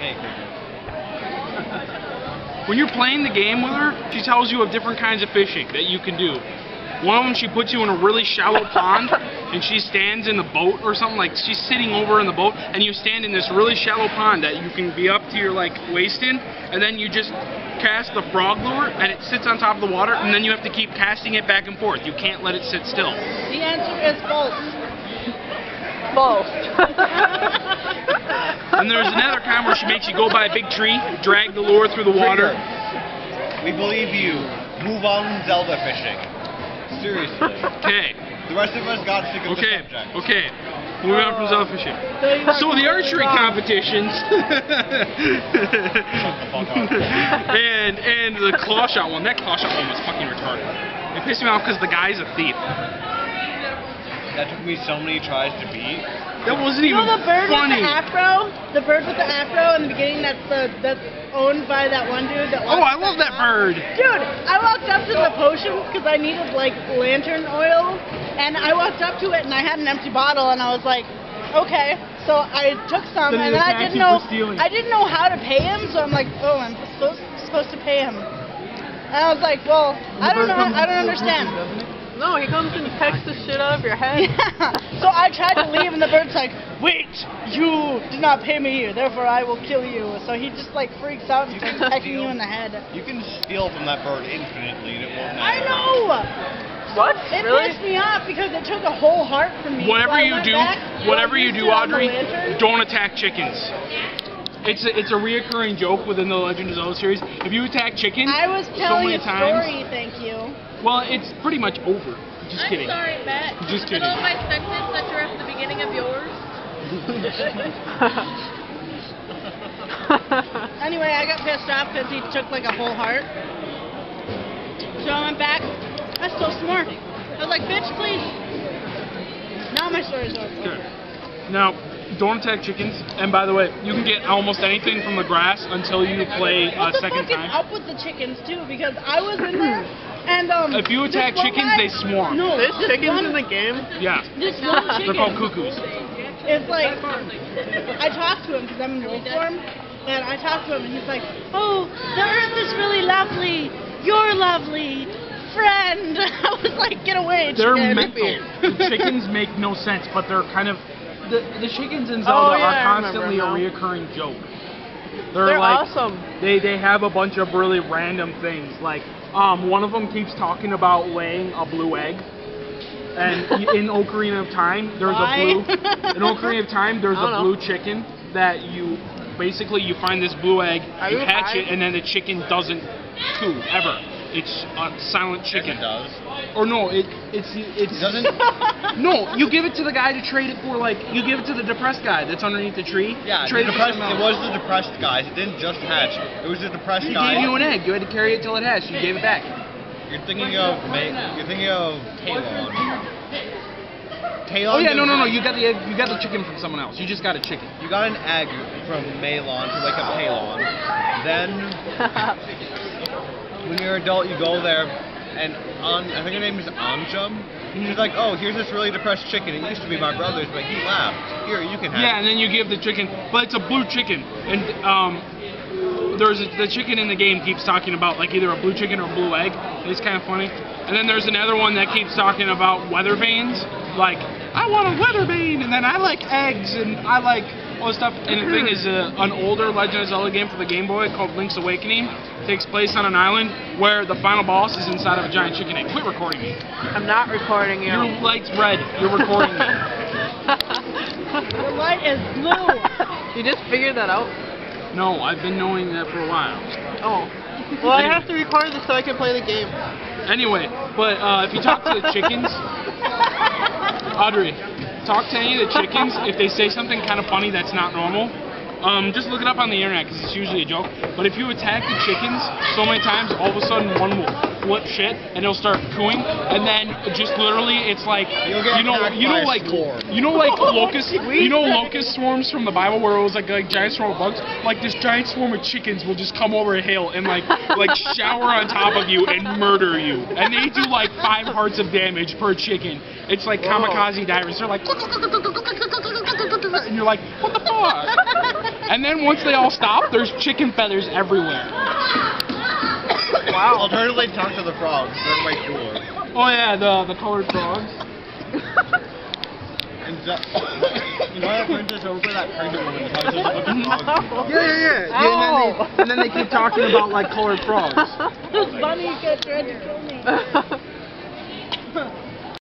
Hey, When you're playing the game with her, she tells you of different kinds of fishing that you can do. One of them, she puts you in a really shallow pond, and she stands in the boat or something, like she's sitting over in the boat, and you stand in this really shallow pond that you can be up to your like waist in, and then you just cast the frog lure, and it sits on top of the water, and then you have to keep casting it back and forth. You can't let it sit still. The answer is false. False. And there's another kind where she makes you go by a big tree, drag the lure through the water. we believe you. Move on Zelda fishing. Seriously. Okay. The rest of us got sick of the subject. Okay. Moving on from Zelda fishing. So the archery competitions and the claw shot one. That claw shot one was fucking retarded. It pissed me off because the guy's a thief. That took me so many tries to beat. That wasn't even the bird funny. with the afro? The bird with the afro in the beginning that's owned by that one dude that Oh, I love that bird. Dude, I walked up to the potions because I needed like lantern oil, and I walked up to it and I had an empty bottle and I was like, okay. So I took some and then I didn't know how to pay him, so I'm like, oh, I'm supposed to pay him. And I was like, well, I don't know, I don't understand. No, he comes and pecks the shit out of your head. Yeah. So I tried to leave, and the bird's like, wait, you did not pay me, therefore I will kill you. So he just like freaks out and starts pecking you in the head. You can steal from that bird infinitely, and it won't I matter. know! What? It Really? pissed me off because it took a whole heart from me. Whatever you do, Audrey, Don't. don't attack chickens. It's a reoccurring joke within the Legend of Zelda series. If you attack chickens I was so telling many a times, story, thank you. well, it's pretty much over. Just kidding. I'm sorry, Matt. Just Did kidding. all my sentence that you're at the beginning of yours? Anyway, I got pissed off because he took like a whole heart. So I went back. I stole some more. I was like, bitch, please. Now my story's over. Good. Now, don't attack chickens. And by the way, you can get almost anything from the grass until you play a What the second fuck is time. up with the chickens too? Because I was in there and If you attack this one chickens, guy- they swarm. No, There's this chickens one, in the game? Yeah. This one chicken. They're called cuckoos. It's like I talked to him because I'm in wolf form, and I talked to him and he's like, "Oh, the earth is really lovely. You're lovely, friend." I was like, "Get away, They're chicken." mental. The chickens make no sense, but they're kind of... The chickens in Zelda yeah, are I constantly a remember reoccurring joke. They're like, awesome. They have a bunch of really random things. Like, one of them keeps talking about laying a blue egg. And in Ocarina of Time, there's in Ocarina of Time, there's a blue chicken that you find this blue egg, you hatch it, and then the chicken doesn't coo ever. It's a silent chicken. Yes, it does. Or no, it Doesn't? No, you give it to the guy to trade it for, like, you give it to the depressed guy that's underneath the tree. Yeah, trade it was the depressed guys. It didn't just hatch. It was the depressed He guy. gave you an egg. You had to carry it till it hatched. You gave it back. You're thinking of Talon. Oh yeah, no. You got the egg. You got the chicken from someone else. You just got a chicken. You got an egg from Malon to wake up Talon. Then, when you're an adult, you go there, and I think her name is Anjum. She's like, oh, here's this really depressed chicken. It used to be my brother's, but he left. Here, you can have it. Yeah, and then you give the chicken, but it's a blue chicken, and the chicken in the game keeps talking about like either a blue chicken or a blue egg. It's kind of funny. And then there's another one that keeps talking about weather vanes, like I want a weather vane, and then I like eggs, and I like all this stuff. And the thing is, an older Legend of Zelda game for the Game Boy called Link's Awakening takes place on an island where the final boss is inside of a giant chicken egg. Quit recording me. I'm not recording you. Your light's red. You're recording me. The light is blue. You just figured that out? No, I've been knowing that for a while. Oh. Well, I have to record this so I can play the game. Anyway, but if you talk to the chickens, Audrey, talk to any of the chickens. If they say something kind of funny that's not normal, just look it up on the internet because it's usually a joke. But if you attack the chickens so many times, all of a sudden one will flip shit and it'll start cooing, and then just literally it's like locust swarms from the Bible where it was like giant swarm of bugs. Like this giant swarm of chickens will just come over a hill and like shower on top of you and murder you, and they do like 5 hearts of damage per chicken. It's like kamikaze divers. They're like, and you're like, what the fuck? And then once they all stop, there's chicken feathers everywhere. Wow. Alternatively, talk to the frogs. They're way cooler. Oh yeah, the colored frogs. And you know that Princess Over, that crazy woman that talks to the frogs? Yeah. And then they keep talking about like colored frogs. This bunny tried to kill me.